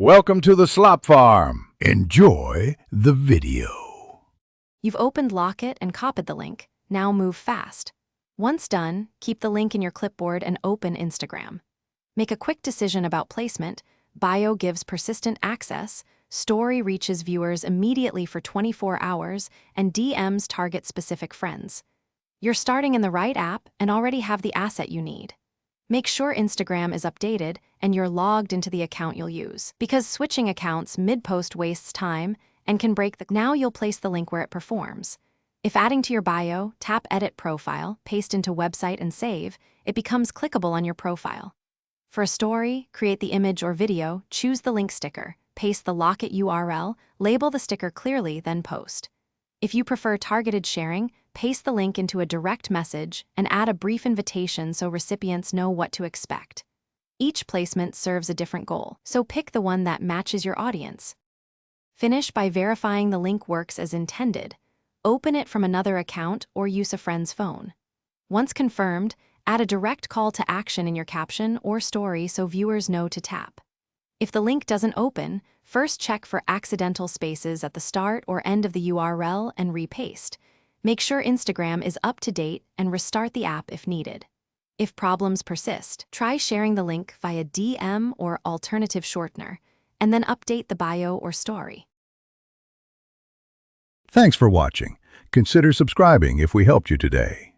Welcome to the Slop Farm. Enjoy the video. You've opened Locket and copied the link. Now move fast. Once done, keep the link in your clipboard and open Instagram. Make a quick decision about placement. Bio gives persistent access, story reaches viewers immediately for 24 hours, and DMs target specific friends. You're starting in the right app and already have the asset you need. Make sure Instagram is updated and you're logged into the account you'll use, because switching accounts mid-post wastes time and can break the... Now you'll place the link where it performs. If adding to your bio, tap Edit Profile, paste into Website and save, it becomes clickable on your profile. For a story, create the image or video, choose the link sticker, paste the Locket URL, label the sticker clearly, then post. If you prefer targeted sharing, paste the link into a direct message and add a brief invitation so recipients know what to expect. Each placement serves a different goal, so pick the one that matches your audience. Finish by verifying the link works as intended. Open it from another account or use a friend's phone. Once confirmed, add a direct call to action in your caption or story so viewers know to tap. If the link doesn't open, first check for accidental spaces at the start or end of the URL and repaste. Make sure Instagram is up to date and restart the app if needed. If problems persist, try sharing the link via DM or alternative shortener, and then update the bio or story. Thanks for watching. Consider subscribing if we helped you today.